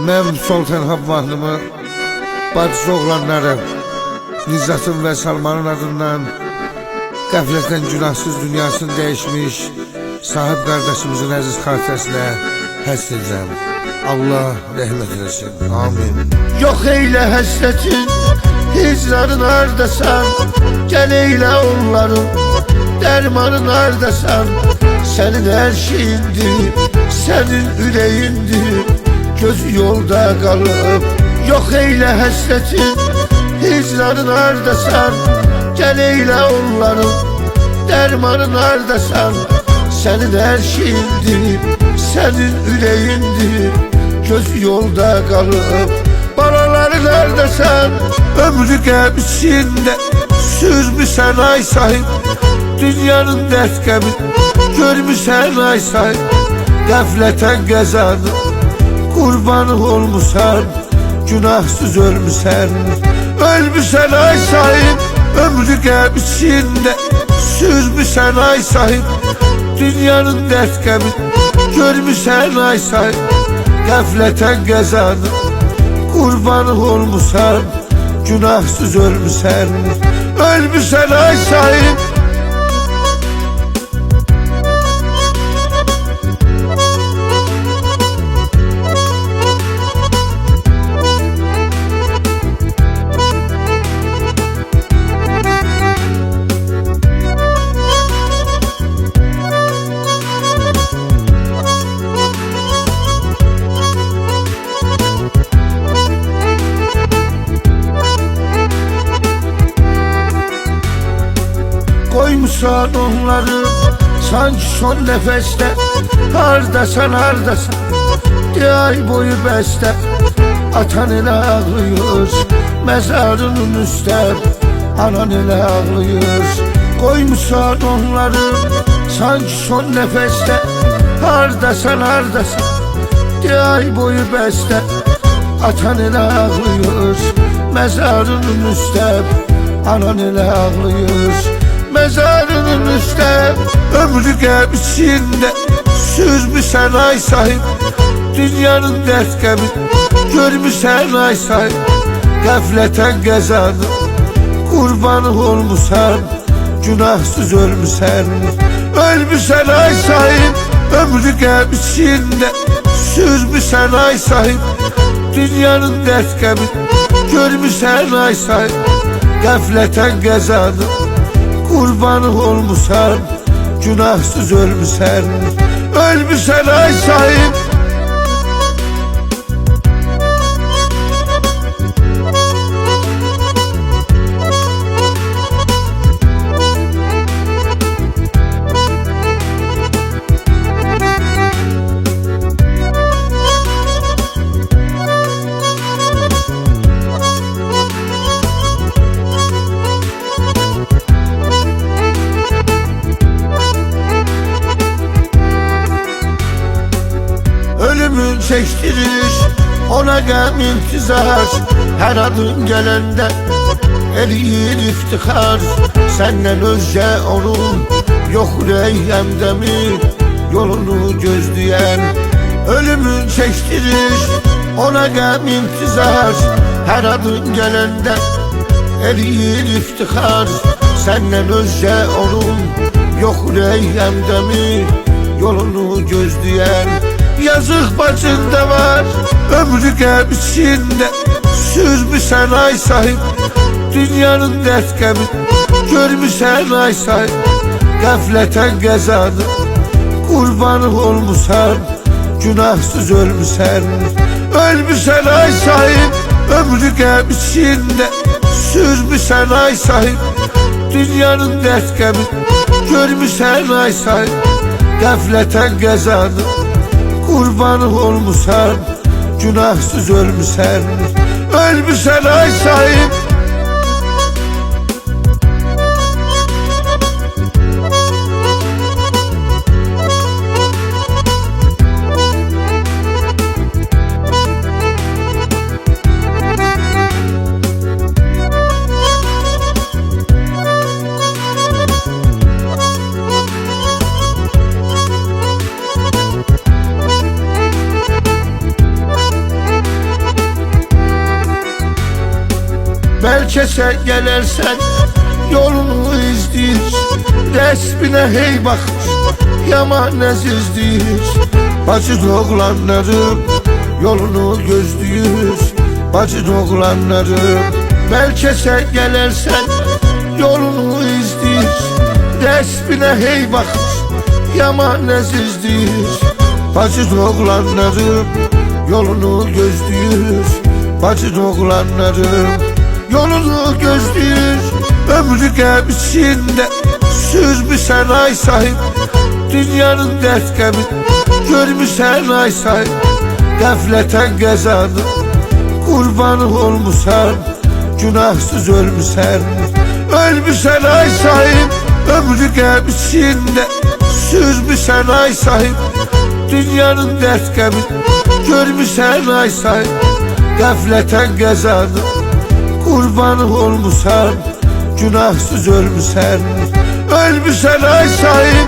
Mən Sultan Havvanımı, bacısı oğlanları Nizzatın ve Salmanın adından qəflətən günahsız dünyasını değişmiş sahib kardeşimizin əziz xatirəsinə həsr edirəm. Allah rəhmət eləsin. Amin. Yok eyle həsrətin, hicranın hardasan, gel eyle onların dermanın hardasan. Senin her şeyindir, senin ürəyindir, gözü yolda kalıp. Yok eyle həsrətin, hicranın hardasan, gel eyle onların dermanın hardasan. Senin her şeyindir, senin ürəyindir, gözü yolda kalıp. Balaları neredesən? Ömrü qəb içində sürmüsən ay sahib, dünyanın dert qəbi görmüsən ay sahib. Qəflətən qəzanı qurbanı olmusan, günahsız ölmüsən. Ölmüsən ay sahib, ömrü qəb içində sürmüsən ay sahib, dünyanın dert qəbi görmüsən ay sahib. Qəflətən qəzanı qurbanı olmusan, günahsız ölmüsən. Ölmüsən ay sahib. Koymuşsan onları sanki son nefeste, hardasan hardasan diye ay boyu beste. Atan ile ağlıyor mezarının üstte, anan ile ağlıyor. Koymuşsan onları sanki son nefeste, hardasan hardasan diye ay boyu beste. Atan ile ağlıyor mezarının üstte, anan ile ağlıyor. Mezarının üstte ömrü qəb içində sürmüsən ay sahib, dünyanın dert qəbi görmüsən ay sahib. Qəflətən qəzanı qurbanı olmusan, günahsız ölmüsən. Ölmüsən ay sahib, ömrü qəb içində sürmüsən ay sahib, dünyanın dert qəbi görmüsən ay sahib. Qəflətən qəzanı qurbanı olmusan, günahsız ölmüsən. Ölmüsən ay sahib. Ölümün çektirir ona gəm intizar, her adın gelende eriyir iftihar. Senden özce onun yok ürəyimdə mi yolunu gözleyen. Ölümün çektirir ona gəm intizar, her adın gelende eriyir iftihar. Senden özce onun yok ürəyimdə mi yolunu gözleyen. Yazık bacında var Ömrü qəb içində sürmüsən ay sahib, dünyanın dert qəbi görmüsən ay sahib. Qəflətən qəzanı qurbanı olmusan, günahsız ölmüsən. Ölmüsən ay sahib, ömrü qəb içində sürmüsən ay sahib, dünyanın dert qəbi görmüsən ay sahib. Qəflətən qəzanı qurbanı olmusan, günahsız ölmüsən. Ölmüsən ay sahib. Belki sen gelersen yolunu izleyir, resmine hey bakır, yaman əzizdir. Bacı oğlanlarım yolunu gözləyir, bacı oğlanlarım. Belki sen gelersen yolunu izleyir, resmine hey bakır, yaman əzizdir. Bacı oğlanlarım yolunu gözləyir, bacı oğlanlarım yolunu gözləyir. Ömrü qəm içində süzmüsən ay sahib, dünyanın dərd qəmi görmüsən ay sahib. Qəflətən qəzanı qurbanı olmusan, günahsız ölmüsən, ölmüsən ay sahib. Ömrü qəm içində süzmüsən ay sahib, dünyanın dərd qəmi görmüsən ay sahib. Qəflətən qəzanı qurbanı olmusan, günahsız ölmüsən, ölmüsən ay sahib.